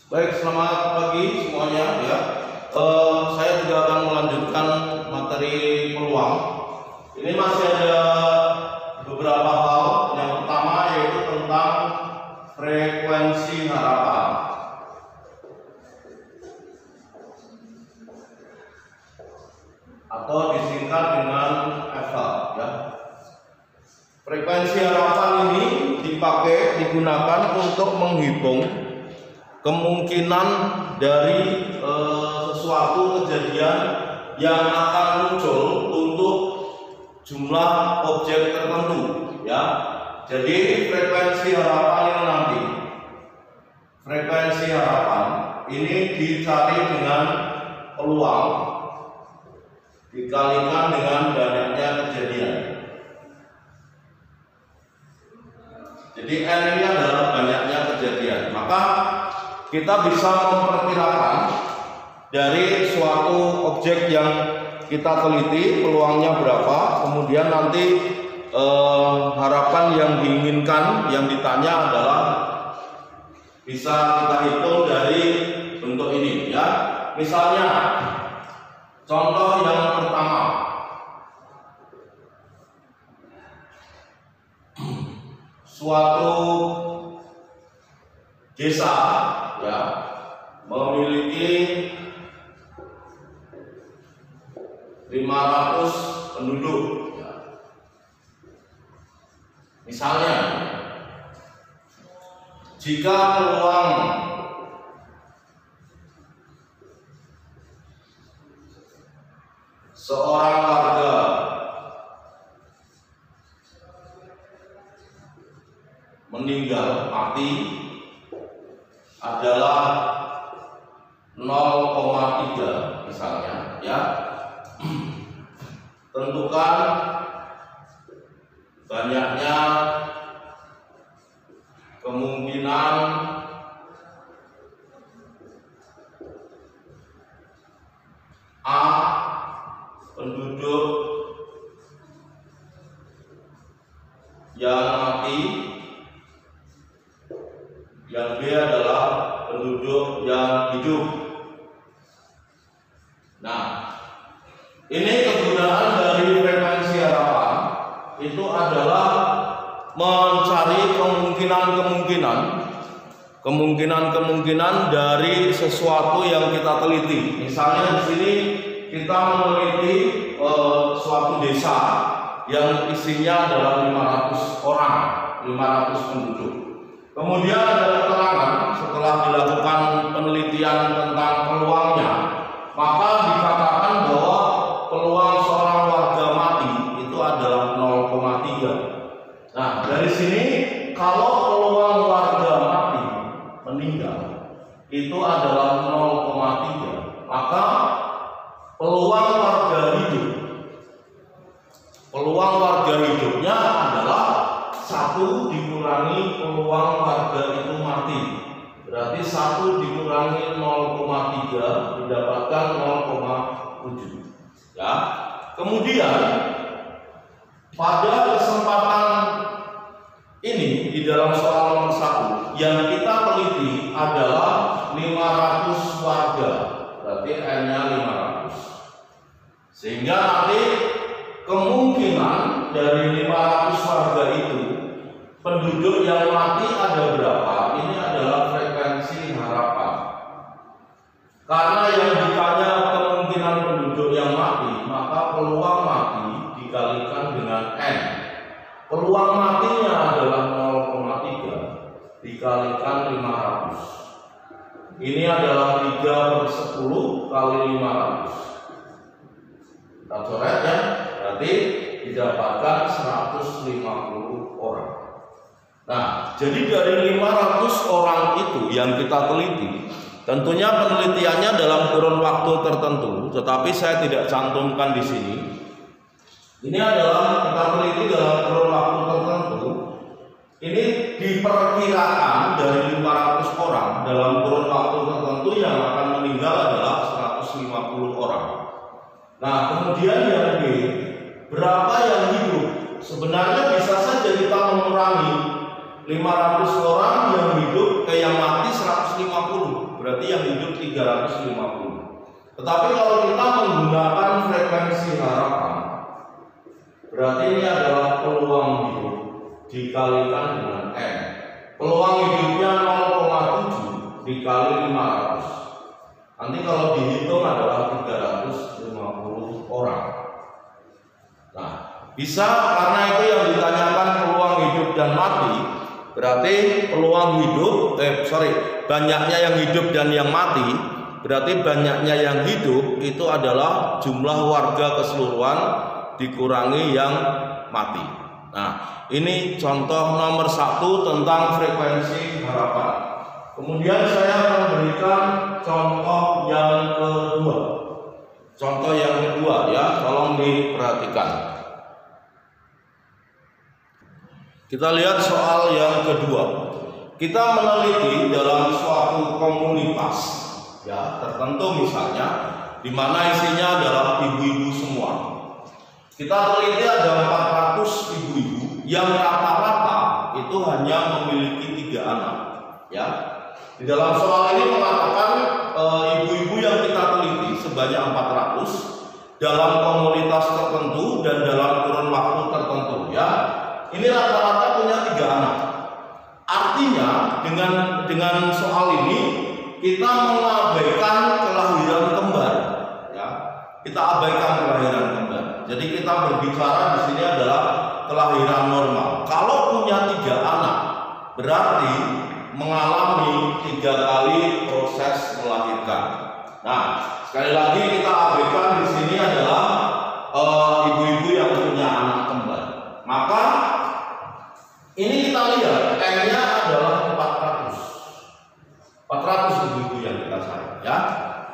Baik, selamat pagi semuanya ya. Saya juga akan melanjutkan materi peluang. Ini masih ada beberapa hal. Yang pertama yaitu tentang frekuensi harapan. Atau disingkat dengan FH ya. Frekuensi harapan ini digunakan untuk menghitung kemungkinan dari sesuatu kejadian yang akan muncul untuk jumlah objek tertentu ya. Jadi frekuensi harapan ini dicari dengan peluang dikalikan dengan banyaknya kejadian. Jadi N ini adalah banyaknya kejadian. Maka kita bisa memperkirakan dari suatu objek yang kita teliti peluangnya berapa, kemudian nanti harapan yang diinginkan, yang ditanya adalah bisa kita hitung dari bentuk ini ya. Misalnya contoh yang pertama, suatu desa ya memiliki 500 penduduk ya. Misalnya jika peluang seorang warga meninggal mati adalah 0,3 misalnya ya. Tentukan banyaknya kemungkinan A penduduk yang mati, yang B adalah penduduk yang hidup. Nah, ini kegunaan dari frekuensi harapan itu adalah mencari kemungkinan dari sesuatu yang kita teliti. Misalnya di sini kita meneliti suatu desa yang isinya adalah 500 orang, 500 penduduk. Kemudian ada keterangan setelah dilakukan penelitian tentang peluangnya, maka dikatakan bahwa peluang seorang warga mati itu adalah 0,3. Nah, dari sini kalau peluang warga mati meninggal itu adalah 0,3, maka peluang warga hidupnya adalah 1 dikurangi peluang warga itu mati. Berarti 1 dikurangi 0,3 didapatkan 0,7 ya. Kemudian pada kesempatan ini di dalam soal nomor 1 yang kita teliti adalah 500 warga. Berarti N-nya 500. Sehingga nanti kemungkinan dari 500 warga itu penduduk yang mati ada berapa? Ini adalah frekuensi harapan. Karena yang ditanya kemungkinan penduduk yang mati, maka peluang mati dikalikan dengan N. Peluang matinya adalah 0,3 dikalikan 500. Ini adalah 3/10 kali 500. Kita coret ya. Berarti didapatkan 150 orang. Nah, jadi dari 500 orang itu yang kita teliti, tentunya penelitiannya dalam kurun waktu tertentu, tetapi saya tidak cantumkan di sini. Ini adalah kita teliti dalam kurun waktu tertentu. Ini diperkirakan dari 500 orang dalam kurun waktu tertentu yang akan meninggal adalah 150 orang. Nah, kemudian yang B, berapa yang hidup? Sebenarnya bisa saja kita mengurangi 500 orang yang hidup ke yang mati 150. dikalikan dengan N. Peluang hidupnya 0,7 dikali 500. Nanti kalau dihitung adalah 350 orang. Nah, bisa karena itu yang ditanyakan peluang hidup dan mati, berarti peluang hidup, banyaknya yang hidup dan yang mati, berarti banyaknya yang hidup itu adalah jumlah warga keseluruhan dikurangi yang mati. Nah, ini contoh nomor 1 tentang frekuensi harapan. Kemudian saya akan berikan contoh yang kedua. Contoh yang kedua ya, tolong diperhatikan. Kita lihat soal yang kedua. Kita meneliti dalam suatu komunitas ya tertentu misalnya, di mana isinya adalah ibu-ibu semua. Kita teliti ada 400 ibu-ibu yang rata-rata itu hanya memiliki 3 anak ya. Di dalam soal ini mengatakan ibu-ibu yang kita teliti sebanyak 400 dalam komunitas tertentu dan dalam kurun waktu tertentu ya. Ini rata-rata punya 3 anak. Artinya dengan soal ini kita mengabaikan kelahiran kembar ya. Kita abaikan kelahiran kembar. Jadi kita berbicara di sini adalah kelahiran normal. Kalau punya 3 anak berarti mengalami 3 kali proses melahirkan. Nah, sekali lagi kita abaikan di sini adalah ibu-ibu yang punya anak kembar. Maka ini kita lihat N-nya adalah 400 ibu-ibu yang kita sayang ya.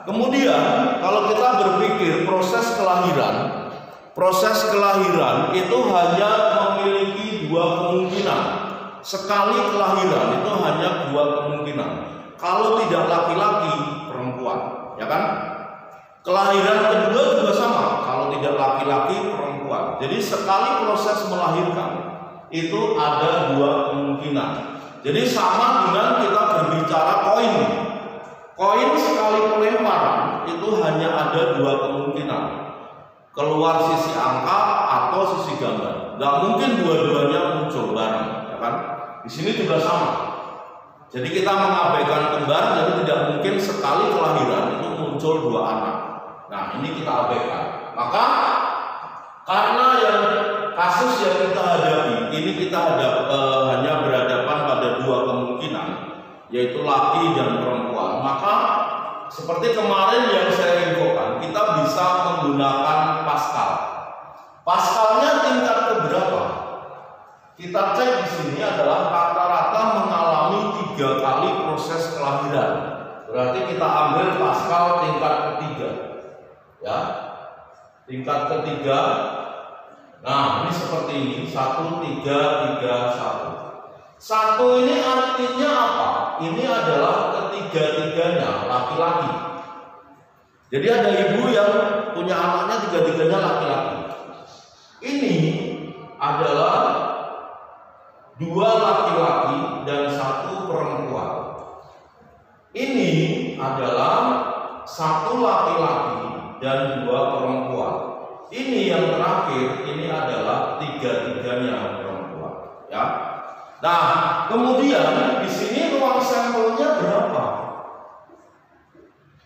Kemudian kalau kita berpikir proses kelahiran itu hanya memiliki 2 kemungkinan. Sekali kelahiran itu hanya 2 kemungkinan. Kalau tidak laki-laki, perempuan, ya kan? Kelahiran kedua juga sama. Kalau tidak laki-laki, perempuan. Jadi sekali proses melahirkan itu ada 2 kemungkinan. Jadi sama dengan kita berbicara koin. Koin sekali pelemparan itu hanya ada 2 kemungkinan. Keluar sisi angka atau sisi gambar. Gak mungkin dua-duanya muncul bareng, ya kan? Di sini juga sama. Jadi kita mengabaikan kembar, jadi tidak mungkin sekali kelahiran itu muncul 2 anak. Nah, ini kita abaikan. Maka karena yang kasus yang kita hadapi ini kita hanya berhadapan pada 2 kemungkinan, yaitu laki dan perempuan. Maka seperti kemarin yang saya infokan, kita bisa menggunakan Pascal. Pascalnya tingkat keberapa? Kita cek di sini adalah rata-rata mengalami 3 kali proses kelahiran. Berarti kita ambil Pascal tingkat ketiga, ya. Tingkat ketiga. Nah, ini seperti ini, 1, 3, 3, 1. 1 ini artinya apa? Ini adalah ketiga-tiganya laki-laki. Jadi ada ibu yang punya anaknya 3-tiganya laki-laki. Ini adalah 2 laki-laki dan 1 perempuan. Ini adalah 1 laki-laki dan 2 perempuan. Ini yang terakhir, ini adalah 3-tiganya perempuan, ya. Nah, kemudian di sini ruang sampelnya berapa?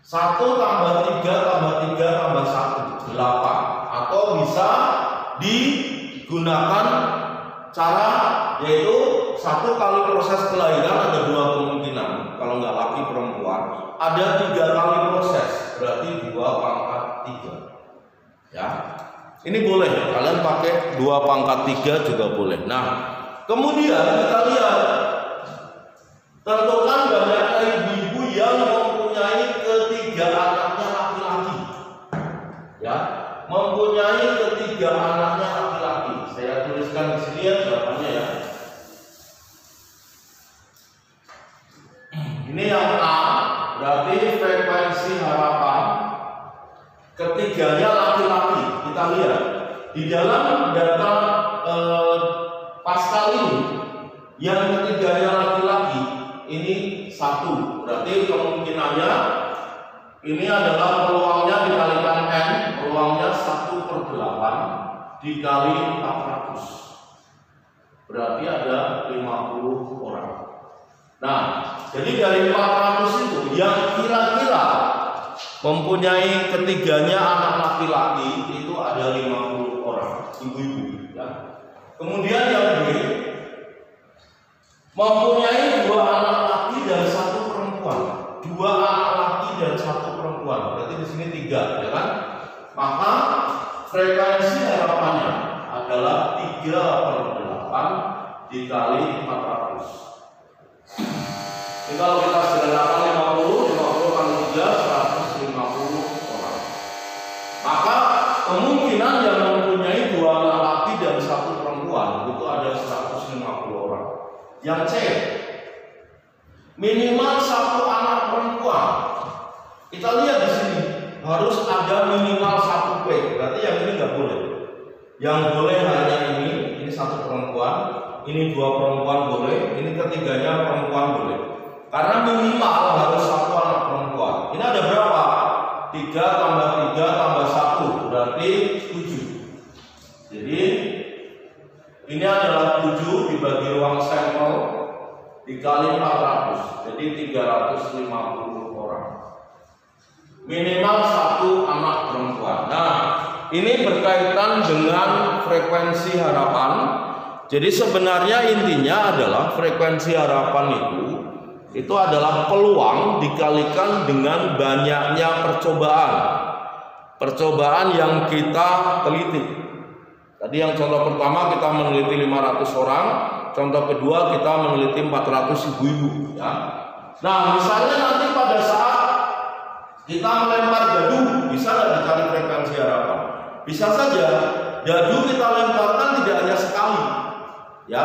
1 tambah 3 tambah 3 tambah 1, 8. Atau bisa digunakan cara yaitu 1 kali proses kelahiran ada 2 kemungkinan. Kalau nggak laki perempuan ada 3 kali proses, berarti 2 pangkat 3. Ya, ini boleh kalian pakai 2 pangkat 3 juga boleh. Nah, kemudian kita lihat, tentukan banyaknya ibu-ibu yang mempunyai ketiga anaknya laki-laki, ya, mempunyai ketiga anaknya laki-laki. Saya tuliskan di sini ya jawabannya ya. Ini yang A, berarti frekuensi harapan ketiganya laki-laki. Kita lihat di dalam data Pascal ini yang ketiganya laki-laki ini 1, berarti kemungkinannya ini adalah peluangnya dikalikan N, peluangnya 1/8 dikali 400. Berarti ada 50 orang. Nah, jadi dari 400 itu yang kira-kira mempunyai ketiganya anak laki-laki itu ada 50 orang, ibu-ibu ya. Kemudian yang B mempunyai 2 anak laki dan 1 perempuan. 2 anak laki dan 1 perempuan. Berarti di sini 3 ya kan? Maka frekuensi harapannya adalah 3/8 dikali 400. Jadi kalau kita sederhanakan 50 kali 3 150 orang. Maka kemungkinan yang mempunyai 2 anak laki dan 1 perempuan itu ada 150 orang. Yang C, minimal 1 anak perempuan. Kita lihat di sini harus ada minimal 1 P. Berarti yang ini nggak boleh. Yang boleh hanya ini 1 perempuan, ini 2 perempuan boleh, ini ketiganya perempuan boleh. Karena minimal harus 1 anak perempuan. Ini ada berapa? 3 tambah 3 tambah 1 berarti 7. Jadi ini adalah 7 dibagi ruang sampel dikali 400. Jadi 350 orang. Minimal 1 anak perempuan. Nah, ini berkaitan dengan frekuensi harapan. Jadi sebenarnya intinya adalah frekuensi harapan itu adalah peluang dikalikan dengan banyaknya percobaan. Percobaan yang kita teliti. Tadi yang contoh pertama kita meneliti 500 orang, contoh kedua kita meneliti 400 ibu-ibu ya. Nah, misalnya nanti pada saat kita melempar dadu, bisa nggak dicari frekuensi harapan? Bisa saja. Dadu kita lemparkan tidak hanya sekali, ya,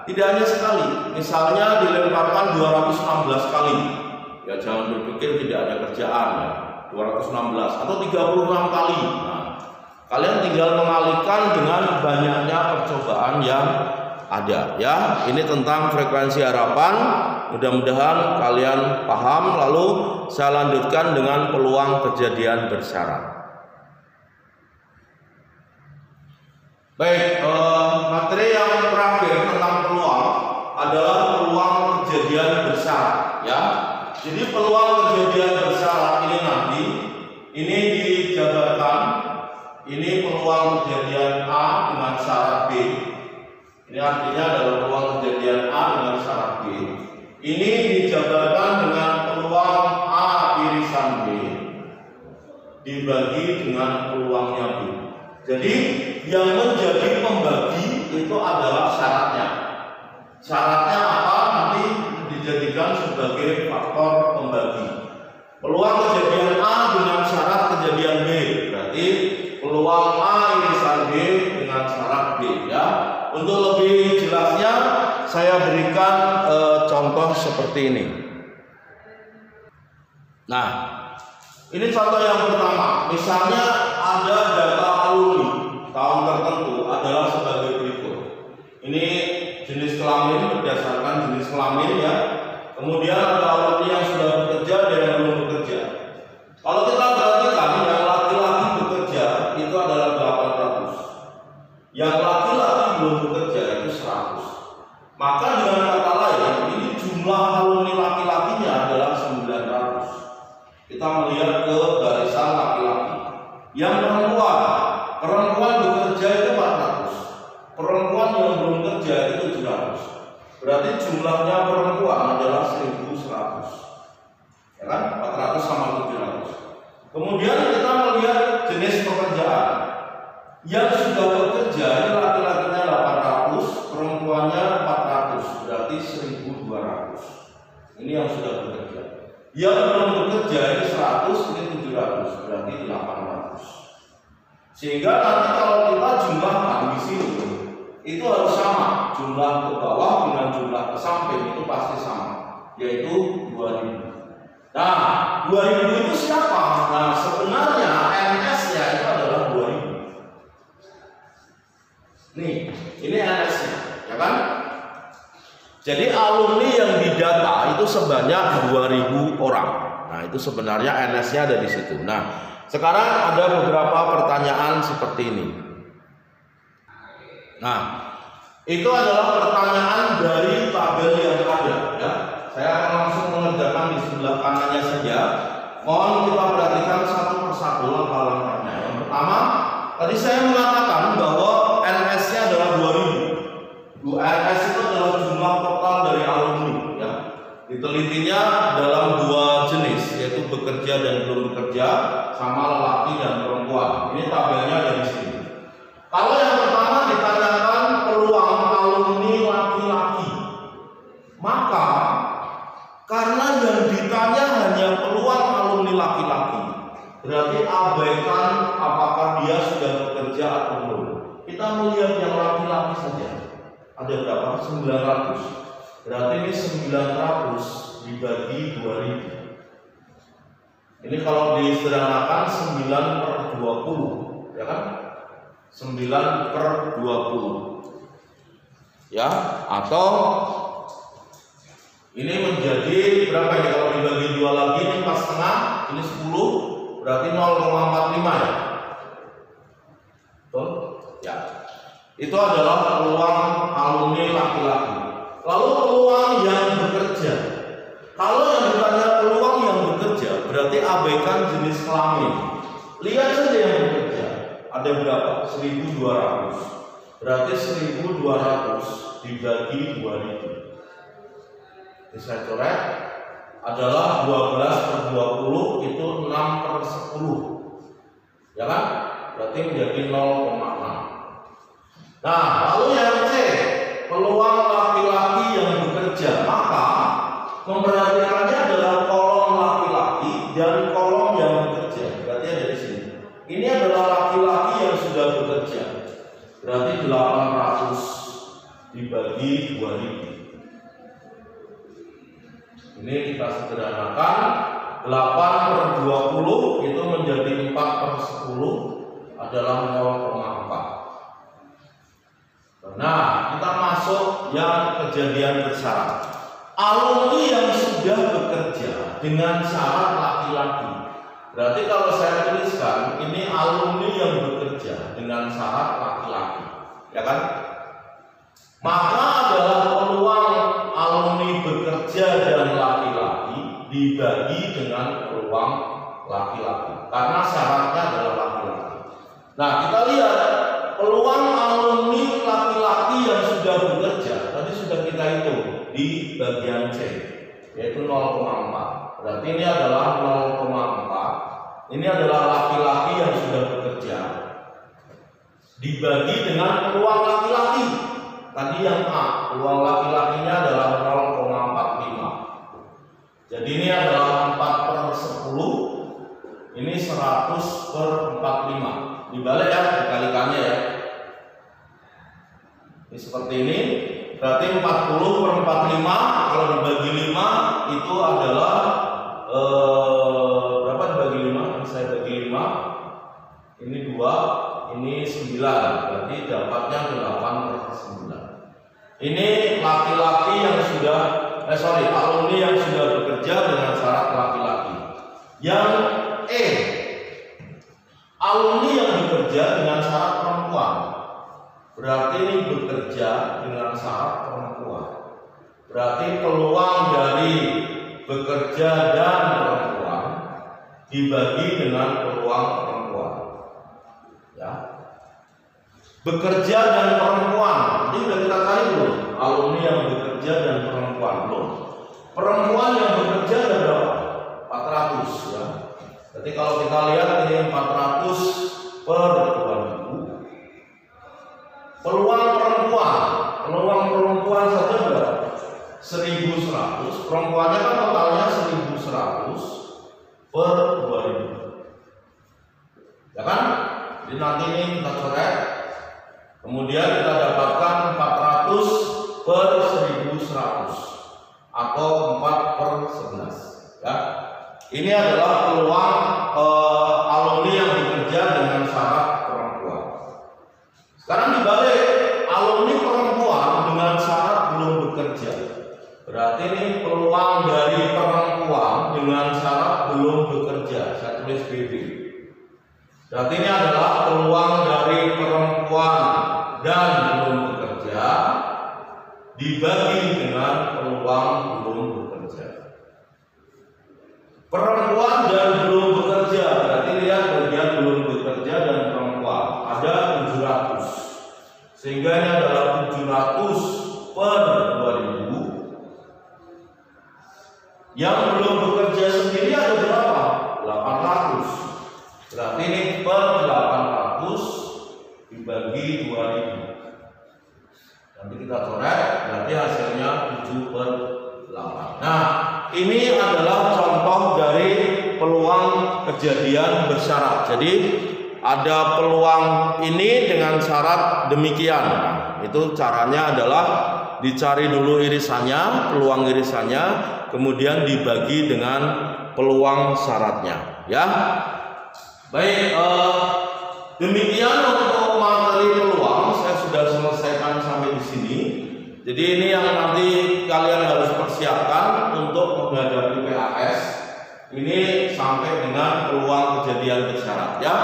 tidak hanya sekali. Misalnya dilemparkan 216 kali, ya jangan berpikir tidak ada kerjaan ya. 216 atau 36 kali. Nah, kalian tinggal mengalihkan dengan banyaknya percobaan yang ada, ya. Ini tentang frekuensi harapan. Mudah-mudahan kalian paham. Lalu saya lanjutkan dengan peluang kejadian bersyarat. Baik, materi yang terakhir tentang peluang adalah peluang kejadian bersyarat, ya. Jadi peluang kejadian bersyarat ini nanti ini dijabarkan. Ini peluang kejadian A dengan syarat B. Ini artinya adalah peluang kejadian A dengan syarat B. Ini dijabarkan dengan peluang A irisan B dibagi dengan peluangnya B. Jadi yang menjadi pembagi itu adalah syaratnya. Syaratnya apa? Nanti dijadikan sebagai faktor pembagi. Peluang kejadian A dengan syarat kejadian B. Berarti peluang A irisan B dengan syarat B, ya. Untuk lebih jelasnya saya berikan contoh seperti ini. Nah, ini contoh yang pertama. Misalnya ada data alumni tahun tertentu adalah sebagai berikut. Ini jenis kelamin berdasarkan jenis kelamin, ya. Kemudian ada alumni yang sudah bekerja dan yang belum bekerja. Kalau kita perhatikan yang laki-laki bekerja itu adalah 800. Yang laki-laki belum bekerja itu 100. Maka dengan kata lain, ini jumlah alumni laki-lakinya adalah 900. Kita melihat ke barisan laki-laki. Yang perempuan bekerja itu 400. Perempuan yang belum bekerja itu 700. Berarti jumlahnya perempuan adalah 1100. Ya kan? 400 sama 700. Kemudian kita melihat jenis pekerjaan. Yang sudah bekerja ini laki-lakinya 800, perempuannya 400, berarti 1200. Ini yang sudah bekerja. Yang belum bekerja ini 100, ini 700, berarti 800. Sehingga nanti kalau kita jumlahkan di sini, itu harus sama. Jumlah ke bawah dengan jumlah ke samping itu pasti sama, yaitu 2000. Nah, 2000 itu siapa? Nah, sebenarnya NS-nya itu adalah 2000. Nih, ini NS-nya, ya kan? Jadi alumni yang didata itu sebanyak 2000 orang. Nah, itu sebenarnya NS-nya ada di situ. Nah, sekarang ada beberapa pertanyaan seperti ini. Nah, Itu adalah pertanyaan dari tabel yang ada ya. Saya akan langsung mengerjakan di sebelah kanannya saja. Mohon kita perhatikan satu persatu langkah-langkahnya. Yang pertama, tadi saya mengatakan bahwa NS-nya adalah 2000. NS itu adalah jumlah total dari alumni ya. Ditelitinya dalam dua jenis, yaitu bekerja dan belum bekerja, sama lelaki dan perempuan. Ini tabelnya ada di sini. Kalau yang pertama ditanyakan peluang alumni laki-laki, maka karena yang ditanya hanya peluang alumni laki-laki, berarti abaikan apakah dia sudah bekerja atau belum. Kita melihat yang laki-laki saja. Ada berapa? 900. Berarti ini 900 dibagi 2000. Ini kalau disederhanakan 9/20, ya kan? 9/20. Ya, atau ini menjadi berapa ya? Kalau dibagi 2 lagi ini 4,5, ini 10, berarti 0,45 ya. Betul? Ya. Itu adalah peluang alumni laki-laki. Lalu peluang yang bekerja. Kalau yang ditanya peluang yang bekerja, berarti abaikan jenis kelamin. Lihat saja yang bekerja. Ada berapa? 1200. Berarti 1200 dibagi 2000. Ini saya coret. Adalah 12/20 itu 6/10. Ya kan? Berarti menjadi 0,6. Nah, lalu yang C, peluang laki-laki yang bekerja, maka memperhatikannya adalah kolom laki-laki dan kolom yang bekerja. Berarti ada di sini. Ini adalah laki-laki yang sudah bekerja. Berarti 800 dibagi 2000. Ini kita sederhanakan. 8/20 itu menjadi 4/10 adalah 0,4. Nah, kita masuk yang kejadian bersyarat. Alumni yang sudah bekerja dengan syarat laki-laki. Berarti kalau saya tuliskan ini alumni yang bekerja dengan syarat laki-laki, ya kan? Maka adalah peluang alumni bekerja dan laki-laki dibagi dengan peluang laki-laki, karena syaratnya adalah laki-laki. Nah, kita lihat peluang alumni laki-laki yang sudah bekerja tadi sudah kita hitung di bagian C, yaitu 0,4. Berarti ini adalah 0,4. Ini adalah laki-laki yang sudah bekerja dibagi dengan peluang laki-laki. Tadi yang A, peluang laki-lakinya adalah 0,45. Jadi ini adalah 4/10. Ini 100/45. Dibalik ya, dikalikannya ya. Ini seperti ini. Berarti 40/45 kalau dibagi 5 itu adalah berapa dibagi 5? Ini saya bagi 5. Ini 2, ini 9. Berarti dapatnya 8/9. Ini laki-laki yang sudah alumni yang sudah bekerja dengan syarat laki-laki. Yang E, alumni yang bekerja dengan syarat perempuan. Berarti ini bekerja dengan syarat perempuan. Berarti peluang dari bekerja dan perempuan dibagi dengan peluang perempuan. Ya. Bekerja dan perempuan. Ini sudah kita cari belum? Alumni yang bekerja dan perempuan belum. Perempuan yang bekerja ada berapa? 400 ya. Jadi kalau kita lihat ini 400/2000. Peluang perempuan saja berapa? 1100. Perempuannya kan totalnya 1100/2000. Ya kan? Jadi nanti ini kita coret. Kemudian kita dapatkan 400/1100 atau 4/11. Ya. Ini adalah peluang alumni yang bekerja dengan syarat perempuan. Sekarang dibalik, alumni perempuan dengan syarat belum bekerja. Berarti ini peluang dari perempuan dengan syarat belum bekerja. Saya tulis BB. Berarti ini adalah peluang dari perempuan dan belum bekerja Perempuan dan belum bekerja, berarti lihat bagian belum bekerja dan perempuan ada 700, sehingga ini adalah 700 per 2000. Yang belum bekerja sendiri ada berapa? 800. Berarti ini per 800 dibagi 2000. Nanti kita coret, berarti hasilnya 7 per 8. Nah, ini adalah contoh dari peluang kejadian bersyarat. Jadi ada peluang ini dengan syarat demikian. Itu caranya adalah dicari dulu irisannya, peluang irisannya, kemudian dibagi dengan peluang syaratnya. Ya, baik. Demikian untuk materi peluang. Saya sudah selesaikan sampai di sini. Jadi ini yang nanti kalian harus persiapkan untuk menghadapi PAS. Ini sampai dengan peluang kejadian bersyarat. Ya.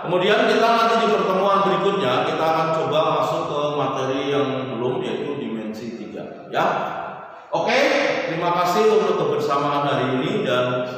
Kemudian kita nanti di pertemuan berikutnya kita akan coba masuk ke materi yang belum, yaitu dimensi 3. Ya. Oke, terima kasih untuk kebersamaan hari ini dan